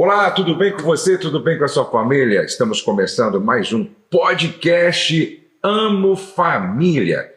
Olá, tudo bem com você? Tudo bem com a sua família? Estamos começando mais um podcast Amo Família.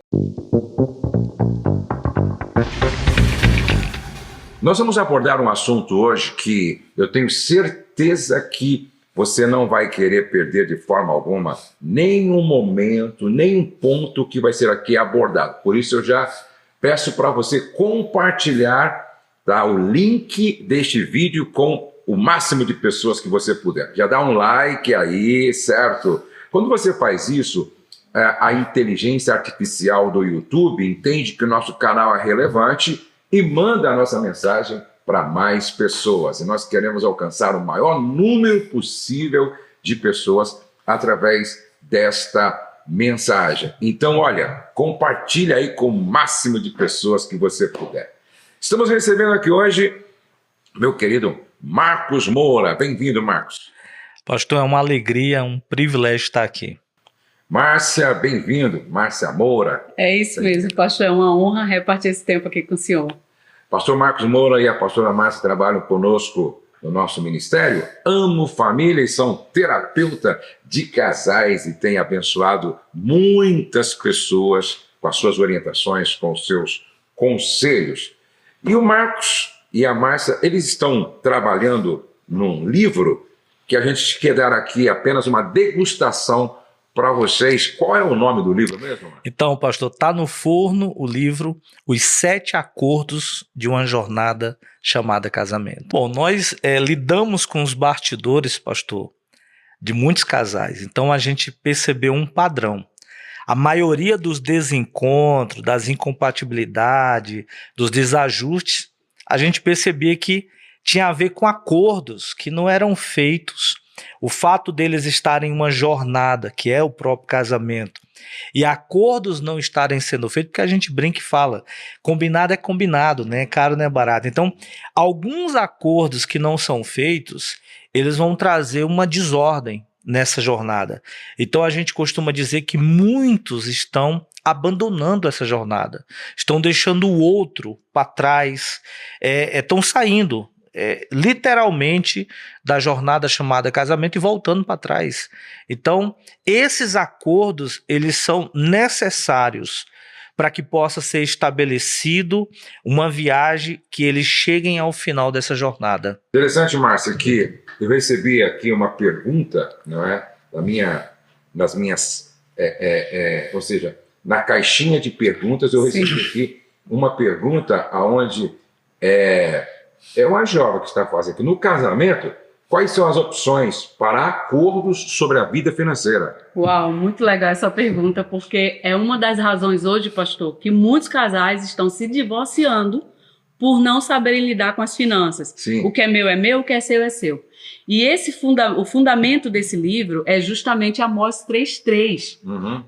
Nós vamos abordar um assunto hoje que eu tenho certeza que você não vai querer perder de forma alguma nenhum momento, nenhum ponto que vai ser aqui abordado. Por isso eu já peço para você compartilhar, tá, o link deste vídeo com o máximo de pessoas que você puder. Já dá um like aí, certo? Quando você faz isso, a inteligência artificial do YouTube entende que o nosso canal é relevante e manda a nossa mensagem para mais pessoas. E nós queremos alcançar o maior número possível de pessoas através desta mensagem. Então, olha, compartilha aí com o máximo de pessoas que você puder. Estamos recebendo aqui hoje meu querido Marcos Moura. Bem-vindo, Marcos. Pastor, é uma alegria, um privilégio estar aqui. Márcia, bem-vindo. Márcia Moura. É isso mesmo, pastor. É uma honra repartir esse tempo aqui com o senhor. Pastor Marcos Moura e a pastora Márcia trabalham conosco no nosso ministério. Amo Família e são terapeuta de casais e têm abençoado muitas pessoas com as suas orientações, com os seus conselhos. E o Marcos e a Márcia, eles estão trabalhando num livro que a gente quer dar aqui apenas uma degustação para vocês. Qual é o nome do livro mesmo? Então, pastor, está no forno o livro Os 7 Acordos de uma Jornada Chamada Casamento. Bom, nós lidamos com os bastidores, pastor, de muitos casais. Então, a gente percebeu um padrão. A maioria dos desencontros, das incompatibilidades, dos desajustes, a gente percebia que tinha a ver com acordos que não eram feitos. O fato deles estarem em uma jornada, que é o próprio casamento, e acordos não estarem sendo feitos, porque a gente brinca e fala, combinado é combinado, né? Caro não é barato. Então, alguns acordos que não são feitos, eles vão trazer uma desordem nessa jornada. Então, a gente costuma dizer que muitos estão abandonando essa jornada, estão deixando o outro para trás, estão saindo literalmente da jornada chamada casamento e voltando para trás. Então, esses acordos, eles são necessários para que possa ser estabelecido uma viagem que eles cheguem ao final dessa jornada. Interessante, Márcia, que eu recebi aqui uma pergunta, não é, nas minhas, ou seja, na caixinha de perguntas eu recebi aqui uma pergunta onde é uma jovem que está fazendo aqui. No casamento, quais são as opções para acordos sobre a vida financeira? Uau, muito legal essa pergunta, porque é uma das razões hoje, pastor, que muitos casais estão se divorciando por não saberem lidar com as finanças. Sim. O que é meu, o que é seu é seu. E o fundamento desse livro é justamente Amós 3:3,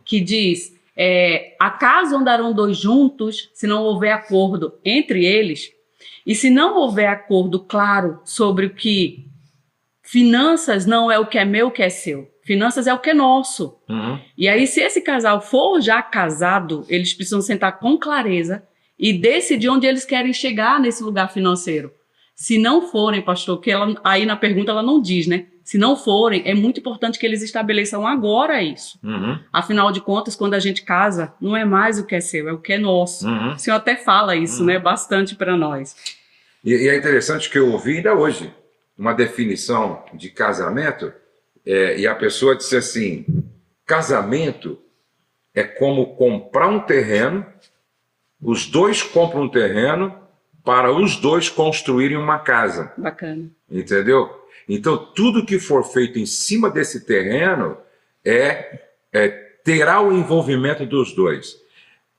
que diz: acaso andarão dois juntos se não houver acordo entre eles? E se não houver acordo claro sobre o que finanças não é o que é meu, o que é seu. Finanças é o que é nosso. E aí, se esse casal for já casado, eles precisam sentar com clareza e decidir onde eles querem chegar nesse lugar financeiro. Se não forem, pastor, que aí na pergunta ela não diz, né? Se não forem, é muito importante que eles estabeleçam agora isso. Afinal de contas, quando a gente casa, não é mais o que é seu, é o que é nosso. O senhor até fala isso, né? Bastante para nós. E é interessante que eu ouvi ainda hoje uma definição de casamento, e a pessoa disse assim: casamento é como comprar um terreno, os dois compram um terreno para os dois construírem uma casa. Bacana. Entendeu? Então, tudo que for feito em cima desse terreno terá o envolvimento dos dois.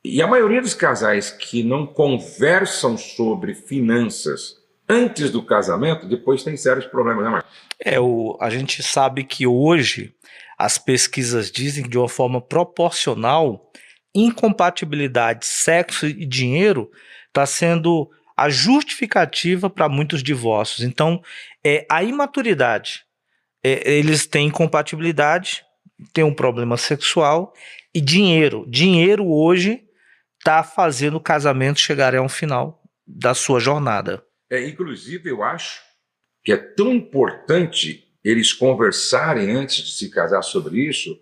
E a maioria dos casais que não conversam sobre finanças antes do casamento, depois tem sérios problemas, né, Marcos? A gente sabe que hoje as pesquisas dizem que, de uma forma proporcional, incompatibilidade, sexo e dinheiro está sendo a justificativa para muitos divórcios. Então, a imaturidade, eles têm incompatibilidade, têm um problema sexual e dinheiro. Dinheiro hoje está fazendo o casamento chegar a um final da sua jornada. Inclusive, eu acho que é tão importante eles conversarem antes de se casar sobre isso,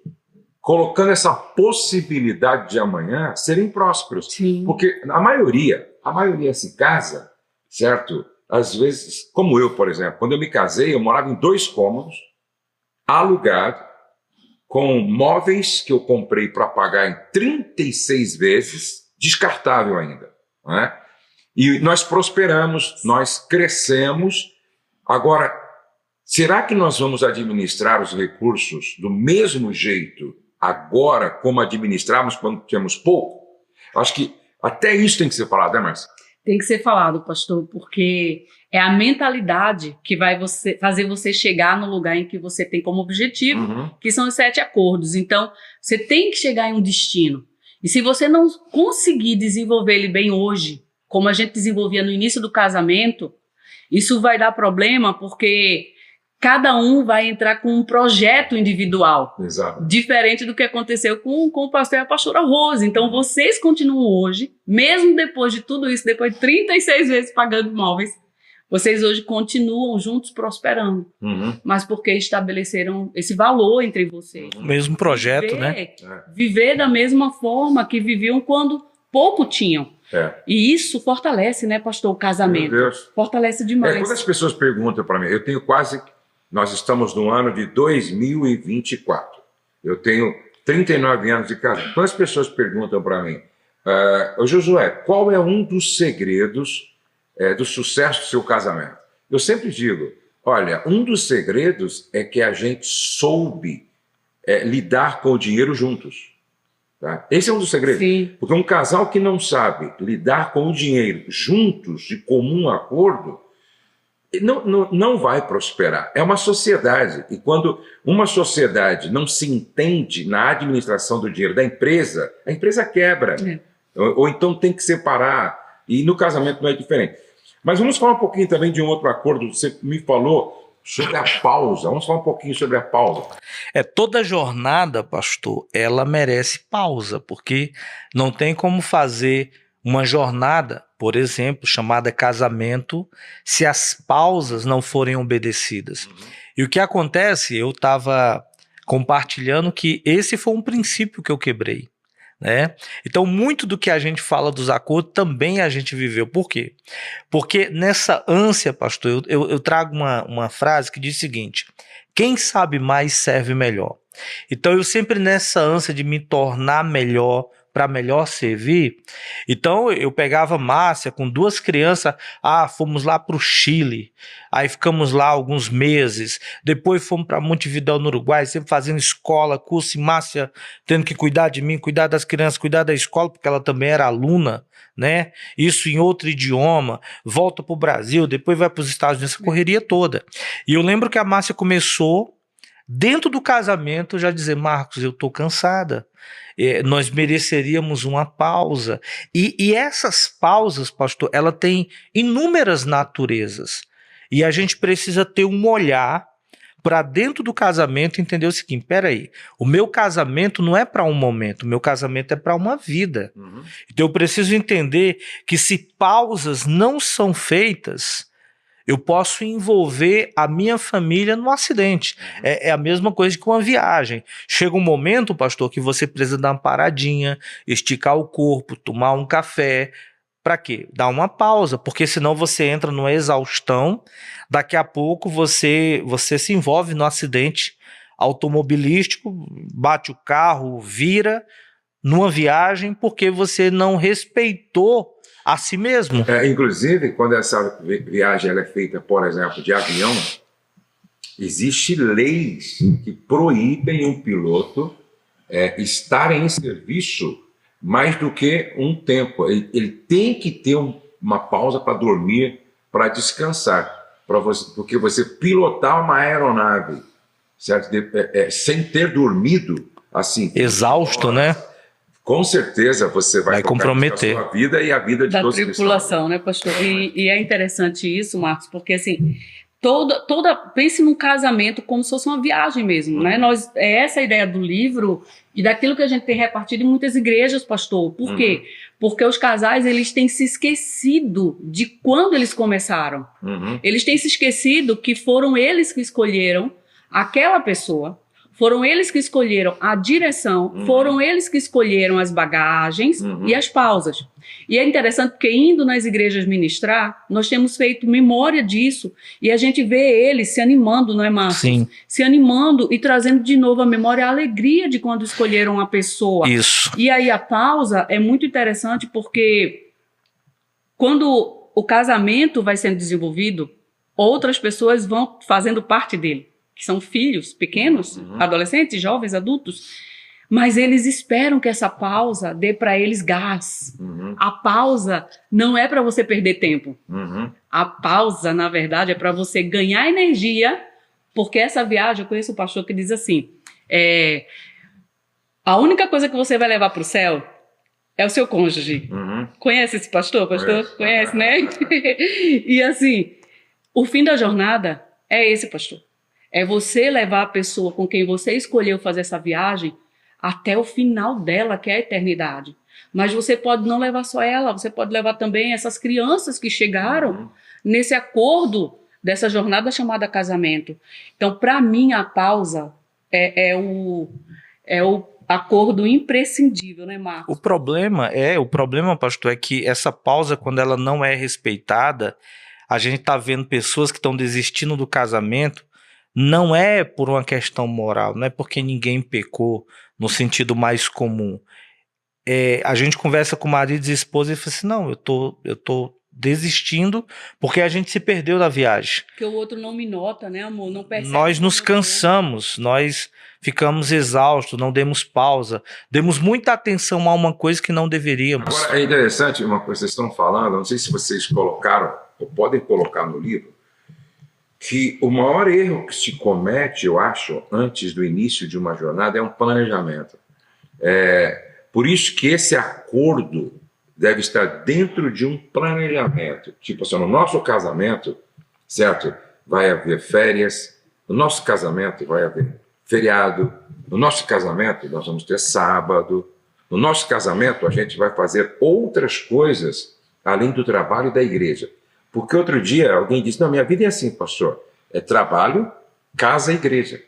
colocando essa possibilidade de amanhã serem prósperos. Sim. Porque a maioria se casa, certo? Às vezes, como eu, por exemplo, quando eu me casei, eu morava em 2 cômodos, alugado, com móveis que eu comprei para pagar em 36 vezes, descartável ainda, não é? E nós prosperamos, nós crescemos. Agora, será que nós vamos administrar os recursos do mesmo jeito agora como administramos quando tínhamos pouco? Acho que até isso tem que ser falado, né, Márcia? Tem que ser falado, pastor, porque é a mentalidade que vai fazer você chegar no lugar em que você tem como objetivo, que são os 7 acordos. Então, você tem que chegar em um destino. E se você não conseguir desenvolver ele bem hoje, como a gente desenvolvia no início do casamento, isso vai dar problema porque cada um vai entrar com um projeto individual. Exato. Diferente do que aconteceu com o pastor e a pastora Rose. Então, vocês continuam hoje, mesmo depois de tudo isso, depois de 36 vezes pagando imóveis, vocês hoje continuam juntos prosperando. Mas porque estabeleceram esse valor entre vocês. O mesmo projeto, né? Viver da mesma forma que viviam quando pouco tinham. E isso fortalece, né, pastor, o casamento. Meu Deus. Fortalece demais. Quando as pessoas perguntam para mim, eu tenho quase... Nós estamos no ano de 2024. Eu tenho 39 anos de casado. Quando as pessoas perguntam para mim, Josué, qual é um dos segredos do sucesso do seu casamento? Eu sempre digo, olha, um dos segredos é que a gente soube lidar com o dinheiro juntos. Tá? Esse é um dos segredos. Sim. Porque um casal que não sabe lidar com o dinheiro juntos, de comum acordo, não vai prosperar. É uma sociedade. E quando uma sociedade não se entende na administração do dinheiro da empresa, a empresa quebra. Ou então tem que separar. E no casamento não é diferente. Mas vamos falar um pouquinho também de um outro acordo. Você me falou sobre a pausa. Vamos falar um pouquinho sobre a pausa. Toda jornada, pastor, ela merece pausa, porque não tem como fazer uma jornada, por exemplo, chamada casamento, se as pausas não forem obedecidas. E o que acontece, eu estava compartilhando que esse foi um princípio que eu quebrei, né? Então, muito do que a gente fala dos acordos também a gente viveu. Por quê? Porque nessa ânsia, pastor, eu trago uma frase que diz o seguinte: quem sabe mais serve melhor. Então, eu sempre nessa ânsia de me tornar melhor, para melhor servir, então eu pegava Márcia com 2 crianças, fomos lá para o Chile, aí ficamos lá alguns meses, depois fomos para Montevidéu no Uruguai, sempre fazendo escola, curso, e Márcia tendo que cuidar de mim, cuidar das crianças, cuidar da escola, porque ela também era aluna, né? Isso em outro idioma, volta para o Brasil, depois vai para os Estados Unidos, essa correria toda. E eu lembro que a Márcia começou, dentro do casamento, já dizer, Marcos, eu estou cansada. Nós mereceríamos uma pausa. E essas pausas, pastor, ela tem inúmeras naturezas. E a gente precisa ter um olhar para dentro do casamento e entender o seguinte: peraí, o meu casamento não é para um momento, o meu casamento é para uma vida. Então eu preciso entender que se pausas não são feitas, eu posso envolver a minha família no acidente. É a mesma coisa que uma viagem. Chega um momento, pastor, que você precisa dar uma paradinha, esticar o corpo, tomar um café. Para quê? Dar uma pausa, porque senão você entra numa exaustão, daqui a pouco você se envolve no acidente automobilístico, bate o carro, vira numa viagem porque você não respeitou a si mesmo. Inclusive, quando essa viagem ela é feita, por exemplo, de avião, existem leis que proíbem um piloto estar em serviço mais do que um tempo. Ele tem que ter uma pausa para dormir, para descansar, porque você pilotar uma aeronave, certo? sem ter dormido, assim, exausto, né? Com certeza você vai comprometer a sua vida e a vida de todos da tripulação, né, pastor? E é interessante isso, Marcos, porque assim, pense num casamento como se fosse uma viagem mesmo, né? Essa é a ideia do livro e daquilo que a gente tem repartido em muitas igrejas, pastor. Por quê? Porque os casais, eles têm se esquecido de quando eles começaram. Eles têm se esquecido que foram eles que escolheram aquela pessoa, foram eles que escolheram a direção, foram eles que escolheram as bagagens e as pausas. E é interessante porque indo nas igrejas ministrar, nós temos feito memória disso e a gente vê eles se animando, não é, Márcio? Sim. Se animando e trazendo de novo à memória a alegria de quando escolheram a pessoa. Isso. E aí a pausa é muito interessante porque quando o casamento vai sendo desenvolvido, outras pessoas vão fazendo parte dele, que são filhos pequenos, adolescentes, jovens, adultos, mas eles esperam que essa pausa dê para eles gás. A pausa não é para você perder tempo. A pausa, na verdade, é para você ganhar energia, porque essa viagem, eu conheço um pastor que diz assim, a única coisa que você vai levar para o céu é o seu cônjuge. Conhece esse pastor? Pastor? Conhece, né? E assim, o fim da jornada é esse, pastor. É você levar a pessoa com quem você escolheu fazer essa viagem até o final dela, que é a eternidade. Mas você pode não levar só ela, você pode levar também essas crianças que chegaram nesse acordo dessa jornada chamada casamento. Então, para mim, a pausa é o acordo imprescindível, né, Marcos? O problema, pastor, é que essa pausa, quando ela não é respeitada, a gente está vendo pessoas que estão desistindo do casamento, não é por uma questão moral, não é porque ninguém pecou no sentido mais comum. A gente conversa com maridos e esposa e fala assim, não, eu tô desistindo porque a gente se perdeu da viagem. Porque o outro não me nota, né, amor? Não percebe. Nós nos cansamos, nós ficamos exaustos, não demos pausa, demos muita atenção a uma coisa que não deveríamos. Agora, é interessante uma coisa que vocês estão falando, não sei se vocês colocaram, ou podem colocar no livro, que o maior erro que se comete, eu acho, antes do início de uma jornada é um planejamento. Por isso que esse acordo deve estar dentro de um planejamento. Tipo assim, no nosso casamento, certo? Vai haver férias, no nosso casamento vai haver feriado, no nosso casamento nós vamos ter sábado, no nosso casamento a gente vai fazer outras coisas além do trabalho da igreja. Porque outro dia alguém disse, não, minha vida é assim, pastor, é trabalho, casa e igreja.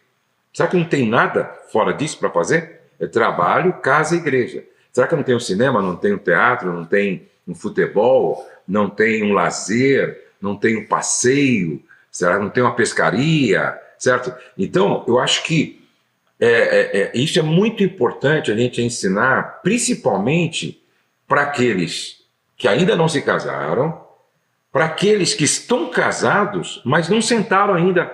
Será que não tem nada fora disso para fazer? É trabalho, casa e igreja. Será que não tem um cinema, não tem um teatro, não tem um futebol, não tem um lazer, não tem um passeio, será que não tem uma pescaria, certo? Então, eu acho que isso é muito importante a gente ensinar, principalmente para aqueles que ainda não se casaram, para aqueles que estão casados, mas não sentaram ainda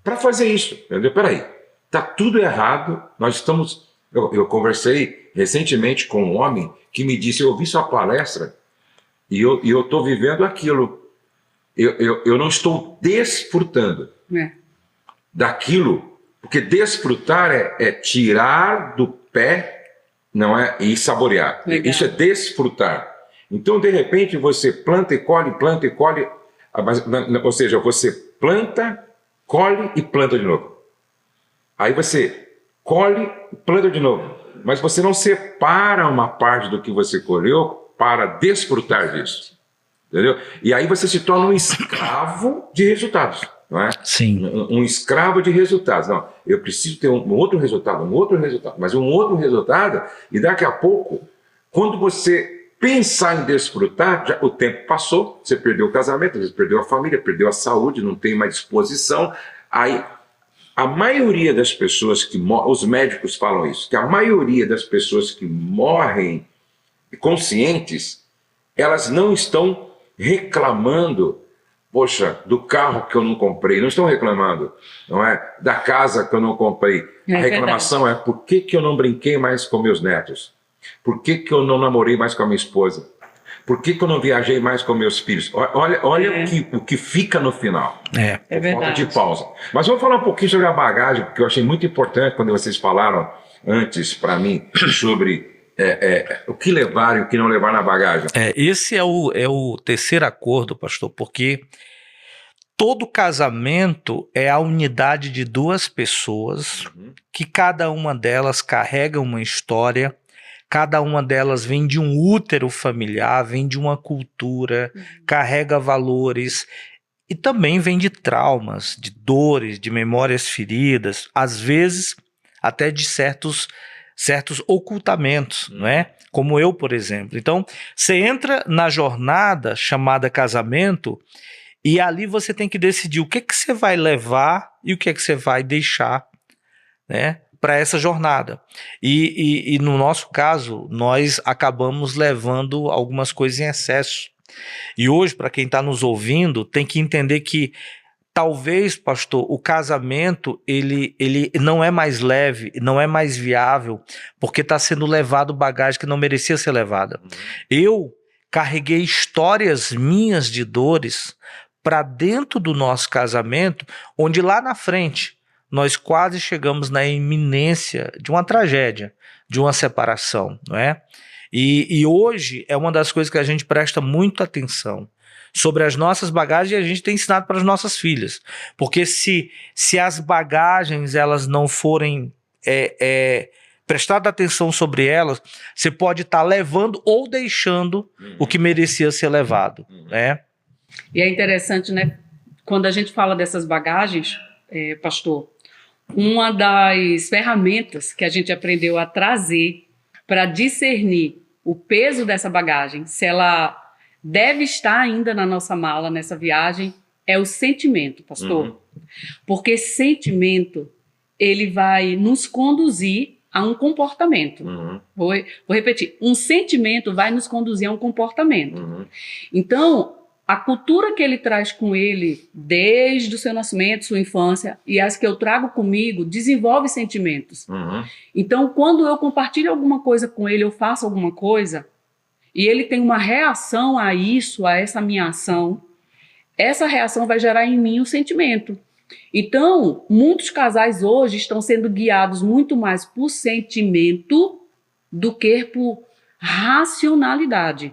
para fazer isso. Entendeu? Peraí, está tudo errado, nós estamos... Eu conversei recentemente com um homem que me disse, eu ouvi sua palestra e eu estou vivendo aquilo. Eu não estou desfrutando daquilo, porque desfrutar é tirar do pé, não é, e saborear. Legal. Isso é desfrutar. Então, de repente, você planta e colhe, ou seja, você planta, colhe e planta de novo. Aí você colhe e planta de novo. Mas você não separa uma parte do que você colheu para desfrutar disso. Entendeu? E aí você se torna um escravo de resultados. Não é? Sim. Um escravo de resultados. Não, eu preciso ter um outro resultado, mas um outro resultado, e daqui a pouco, quando você pensar em desfrutar, já, o tempo passou, você perdeu o casamento, às vezes perdeu a família, perdeu a saúde, não tem mais disposição. Aí, a maioria das pessoas que morrem, os médicos falam isso, que a maioria das pessoas que morrem conscientes, elas não estão reclamando, poxa, do carro que eu não comprei, não estão reclamando, não é? Da casa que eu não comprei. A reclamação é por que eu não brinquei mais com meus netos? Por que eu não namorei mais com a minha esposa? Por que eu não viajei mais com meus filhos? Olha o que fica no final. É verdade. Falta de pausa. Mas vamos falar um pouquinho sobre a bagagem, porque eu achei muito importante quando vocês falaram antes para mim sobre o que levar e o que não levar na bagagem. Esse é o terceiro acordo, pastor, porque todo casamento é a unidade de duas pessoas que cada uma delas carrega uma história, cada uma delas vem de um útero familiar, vem de uma cultura, carrega valores e também vem de traumas, de dores, de memórias feridas, às vezes até de certos ocultamentos, não é? Como eu, por exemplo. Então, você entra na jornada chamada casamento e ali você tem que decidir o que você vai levar e o que você vai deixar, né, para essa jornada. E no nosso caso, nós acabamos levando algumas coisas em excesso. E hoje, para quem está nos ouvindo, tem que entender que talvez, pastor, o casamento ele não é mais leve, não é mais viável, porque está sendo levado bagagem que não merecia ser levada. Eu carreguei histórias minhas de dores para dentro do nosso casamento, onde lá na frente nós quase chegamos na iminência de uma tragédia, de uma separação, não é? E hoje é uma das coisas que a gente presta muita atenção sobre as nossas bagagens e a gente tem ensinado para as nossas filhas. Porque se as bagagens elas não forem prestada atenção sobre elas, você pode estar levando ou deixando o que merecia ser levado, né? E é interessante, né? Quando a gente fala dessas bagagens, pastor, uma das ferramentas que a gente aprendeu a trazer para discernir o peso dessa bagagem, se ela deve estar ainda na nossa mala, nessa viagem, é o sentimento, pastor. Porque sentimento, ele vai nos conduzir a um comportamento. Vou repetir. Um sentimento vai nos conduzir a um comportamento. Então, a cultura que ele traz com ele, desde o seu nascimento, sua infância, e as que eu trago comigo, desenvolve sentimentos. Então, quando eu compartilho alguma coisa com ele, eu faço alguma coisa, e ele tem uma reação a isso, a essa minha ação, essa reação vai gerar em mim um sentimento. Então, muitos casais hoje estão sendo guiados muito mais por sentimento do que por racionalidade.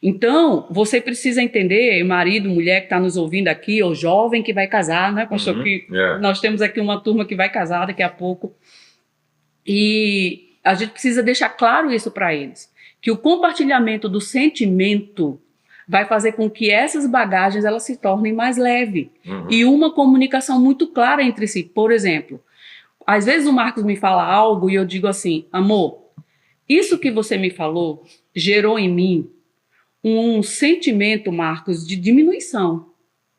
Então, você precisa entender, marido, mulher que está nos ouvindo aqui, ou jovem que vai casar, né, pastor? Nós temos aqui uma turma que vai casar daqui a pouco. E a gente precisa deixar claro isso para eles, que o compartilhamento do sentimento vai fazer com que essas bagagens elas se tornem mais leves. E uma comunicação muito clara entre si. Por exemplo, às vezes o Marcos me fala algo e eu digo assim, amor, isso que você me falou gerou em mim um sentimento, Marcos, de diminuição.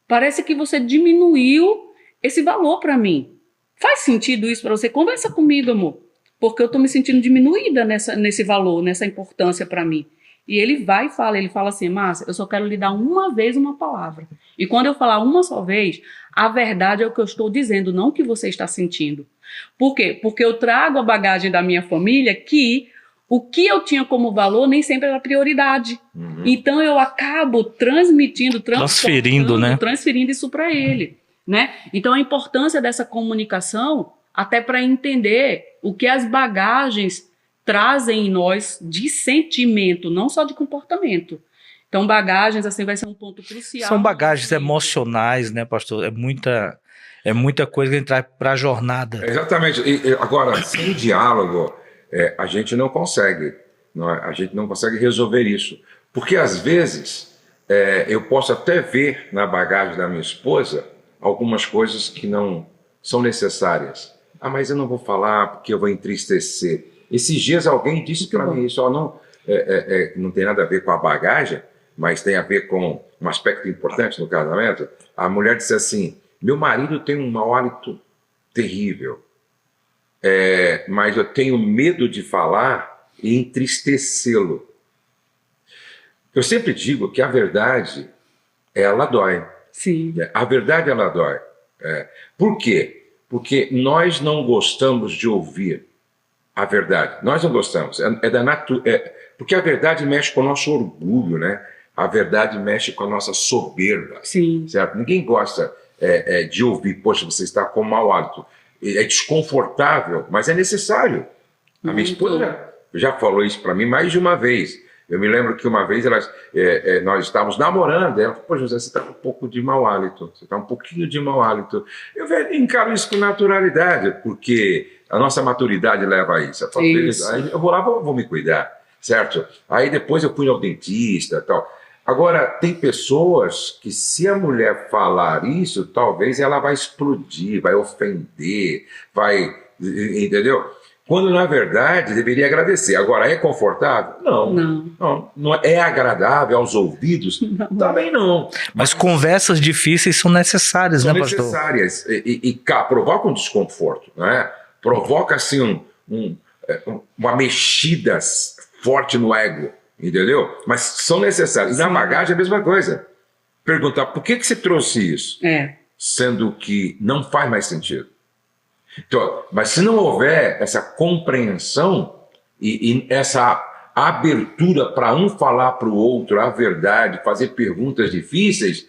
Parece que você diminuiu esse valor para mim. Faz sentido isso para você? Conversa comigo, amor. Porque eu estou me sentindo diminuída nesse valor, nessa importância para mim. E ele vai e fala, assim, Márcia, eu só quero lhe dar uma vez uma palavra. E quando eu falar uma só vez, a verdade é o que eu estou dizendo, não o que você está sentindo. Por quê? Porque eu trago a bagagem da minha família que o que eu tinha como valor nem sempre era prioridade. Então eu acabo transferindo isso para ele, né? Então a importância dessa comunicação, até para entender o que as bagagens trazem em nós de sentimento, não só de comportamento. Então bagagens assim vai ser um ponto crucial. São bagagens emocionais, né, pastor? É muita coisa que a gente traz para a jornada. Exatamente. E agora, sem diálogo, a gente não consegue. A gente não consegue resolver isso. Porque, às vezes, eu posso até ver na bagagem da minha esposa algumas coisas que não são necessárias. Ah, mas eu não vou falar porque eu vou entristecer. Esses dias alguém disse para mim isso, não tem nada a ver com a bagagem, mas tem a ver com um aspecto importante no casamento. A mulher disse assim, meu marido tem um mau hálito terrível, mas eu tenho medo de falar e entristecê-lo. Eu sempre digo que a verdade, ela dói. Sim. A verdade, ela dói. Por quê? Porque nós não gostamos de ouvir a verdade. Nós não gostamos. Porque a verdade mexe com o nosso orgulho, né? A verdade mexe com a nossa soberba. Sim. Certo? Ninguém gosta de ouvir, poxa, você está com mau hálito. É desconfortável, mas é necessário. A minha esposa já falou isso para mim mais de uma vez. Eu me lembro que uma vez nós estávamos namorando, ela falou, pô, José, você está com um pouco de mau hálito, você está um pouquinho de mau hálito. Eu encaro isso com naturalidade, porque a nossa maturidade leva a isso. Aí eu vou lá, vou me cuidar, certo? Aí depois eu fui ao dentista e tal. Agora, tem pessoas que se a mulher falar isso, talvez ela vai explodir, vai ofender, vai... Entendeu? Quando, na verdade, deveria agradecer. Agora, é confortável? Não é agradável aos ouvidos? Não. Também não. Mas conversas difíceis são necessárias, né, pastor? São necessárias e provocam desconforto, não é? Provoca, assim, uma mexida forte no ego, entendeu? Mas são necessárias. E na bagagem é a mesma coisa. Perguntar, por que você trouxe isso? Sendo que não faz mais sentido. Então, mas se não houver essa compreensão e essa abertura para um falar para o outro a verdade, fazer perguntas difíceis,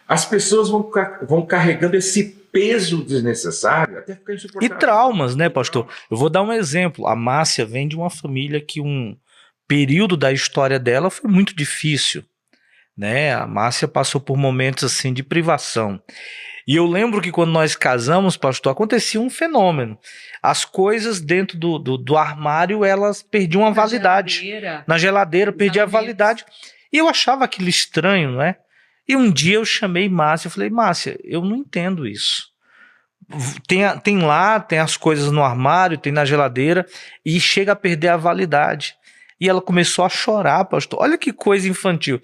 as pessoas vão carregando esse peso desnecessário até ficar insuportável. E traumas, né, pastor? Eu vou dar um exemplo. A Márcia vem de uma família que um período da história dela foi muito difícil, né? A Márcia passou por momentos assim de privação. E eu lembro que quando nós casamos, pastor, acontecia um fenômeno. As coisas dentro do armário, elas perdiam a validade. Na geladeira, perdia a validade. E eu achava aquilo estranho, não é? E um dia eu chamei Márcia e falei, Márcia, eu não entendo isso. Tem as coisas no armário, tem na geladeira, e chega a perder a validade. E ela começou a chorar, pastor. Olha que coisa infantil.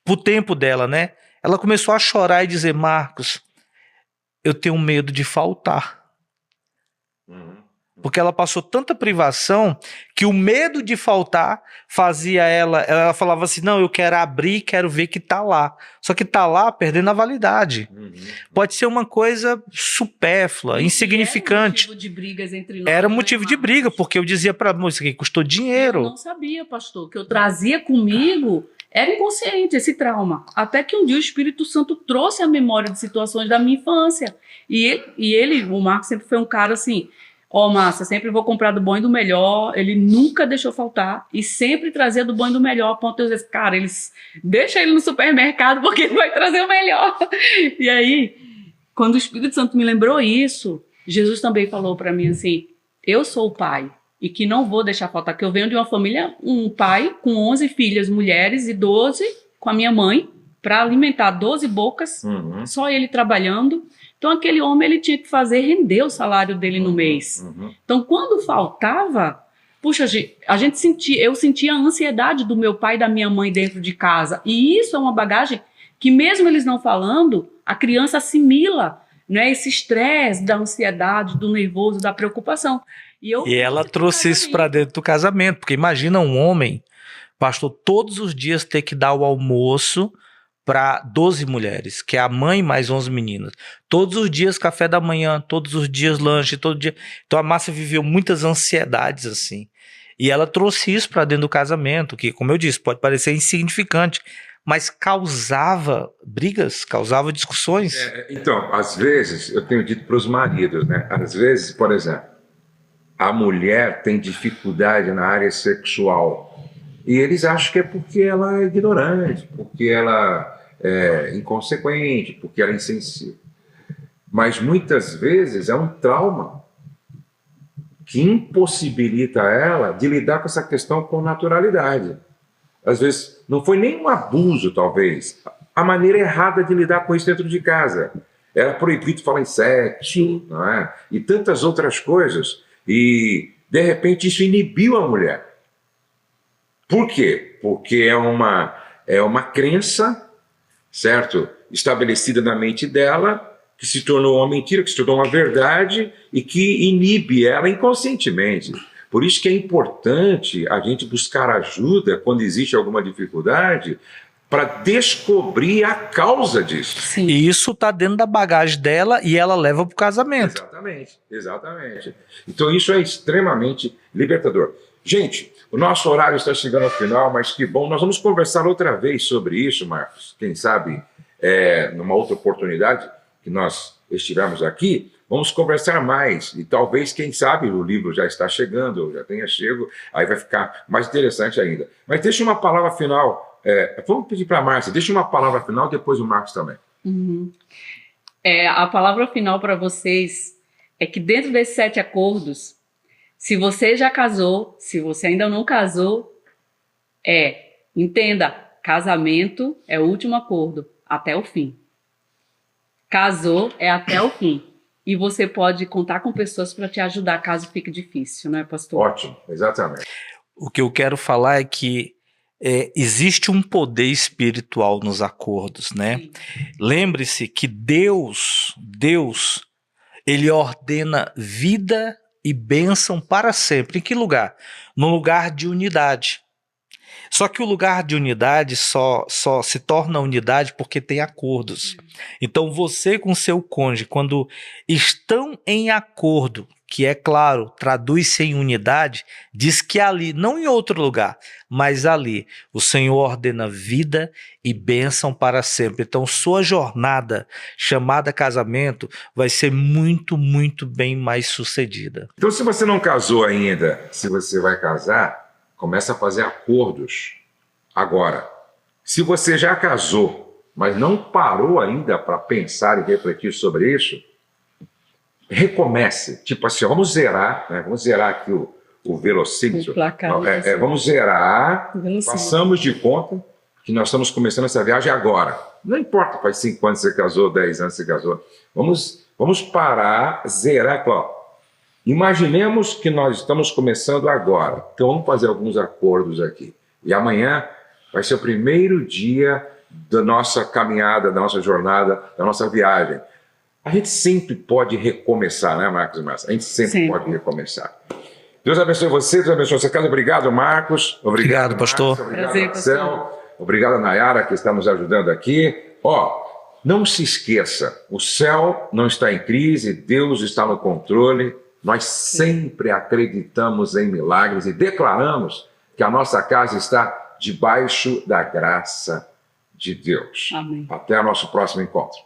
Pro tempo dela, né? Ela começou a chorar e dizer, Marcos, eu tenho medo de faltar. Porque ela passou tanta privação que o medo de faltar fazia ela falava assim, não, eu quero abrir, quero ver que tá lá. Só que tá lá perdendo a validade. Pode ser uma coisa supérflua, insignificante. Era motivo de brigas entre nós. Era motivo de briga, porque eu dizia pra moça que custou dinheiro. Eu não sabia, pastor, que eu trazia comigo... Era inconsciente esse trauma. Até que um dia o Espírito Santo trouxe a memória de situações da minha infância. E o Marcos sempre foi um cara assim, Márcia, sempre vou comprar do bom e do melhor. Ele nunca deixou faltar e sempre trazia do bom e do melhor. A ponto de eu dizer, cara, deixa ele no supermercado porque ele vai trazer o melhor. E aí, quando o Espírito Santo me lembrou isso, Jesus também falou para mim assim, eu sou o pai. E que não vou deixar faltar, que eu venho de uma família, um pai com 11 filhas mulheres e 12 com a minha mãe, para alimentar 12 bocas, só ele trabalhando. Então aquele homem ele tinha que fazer render o salário dele no mês. Então quando faltava, puxa, eu sentia a ansiedade do meu pai e da minha mãe dentro de casa. E isso é uma bagagem que mesmo eles não falando, a criança assimila, né, esse estresse da ansiedade, do nervoso, da preocupação. E ela trouxe isso para dentro do casamento, porque imagina um homem, pastor, todos os dias ter que dar o almoço para 12 mulheres, que é a mãe mais 11 meninas. Todos os dias café da manhã, todos os dias lanche, todo dia. Então a Márcia viveu muitas ansiedades assim. E ela trouxe isso para dentro do casamento, que, como eu disse, pode parecer insignificante, mas causava brigas, causava discussões. Então, às vezes, eu tenho dito para os maridos, né? Às vezes, por exemplo, a mulher tem dificuldade na área sexual e eles acham que é porque ela é ignorante, porque ela é inconsequente, porque ela é insensível. Mas muitas vezes é um trauma que impossibilita ela de lidar com essa questão com naturalidade. Às vezes não foi nem um abuso, talvez, a maneira errada de lidar com isso dentro de casa. Era proibido falar em sexo, não é? E tantas outras coisas. E, de repente, isso inibiu a mulher. Por quê? Porque é uma crença, certo? Estabelecida na mente dela, que se tornou uma mentira, que se tornou uma verdade e que inibe ela inconscientemente. Por isso que é importante a gente buscar ajuda quando existe alguma dificuldade para descobrir a causa disso. Sim. E isso está dentro da bagagem dela e ela leva para o casamento. Exatamente. Então isso é extremamente libertador. Gente, o nosso horário está chegando ao final, mas que bom. Nós vamos conversar outra vez sobre isso, Marcos. Quem sabe, numa outra oportunidade que nós estivermos aqui, vamos conversar mais. E talvez, quem sabe, o livro já está chegando, já tenha chego, aí vai ficar mais interessante ainda. Mas deixa uma palavra final. Vamos pedir para a Márcia, deixa uma palavra final, depois o Marcos também. A palavra final para vocês é que dentro desses 7 acordos, se você já casou, se você ainda não casou, entenda, casamento é o último acordo, até o fim. Casou é até o fim. E você pode contar com pessoas para te ajudar caso fique difícil, não é, pastor? Ótimo, exatamente. O que eu quero falar é que existe um poder espiritual nos acordos, né? Sim. Lembre-se que Deus, ele ordena vida e bênção para sempre. Em que lugar? No lugar de unidade. Só que o lugar de unidade só se torna unidade porque tem acordos. Então você com seu cônjuge, quando estão em acordo, que é claro, traduz-se em unidade, diz que ali, não em outro lugar, mas ali, o Senhor ordena vida e bênção para sempre. Então sua jornada, chamada casamento, vai ser muito, muito bem mais sucedida. Então, se você não casou ainda, se você vai casar, começa a fazer acordos agora. Se você já casou, mas não parou ainda para pensar e refletir sobre isso, recomece. Tipo assim, vamos zerar, né? Vamos zerar aqui o velocímetro. Vamos zerar, passamos de conta que nós estamos começando essa viagem agora. Não importa, faz 5 anos que você casou, 10 anos que você casou. Vamos parar, zerar, ó. Imaginemos que nós estamos começando agora, então vamos fazer alguns acordos aqui. E amanhã vai ser o primeiro dia da nossa caminhada, da nossa jornada, da nossa viagem. A gente sempre pode recomeçar, né, Marcos e Márcia? A gente sempre pode recomeçar. Deus abençoe você, Deus abençoe você. Obrigado, Marcos. Obrigado, pastor. Márcia, obrigado, Marcel. Obrigado, Nayara, que está nos ajudando aqui. Não se esqueça, o céu não está em crise, Deus está no controle. Nós sempre acreditamos em milagres e declaramos que a nossa casa está debaixo da graça de Deus. Amém. Até o nosso próximo encontro.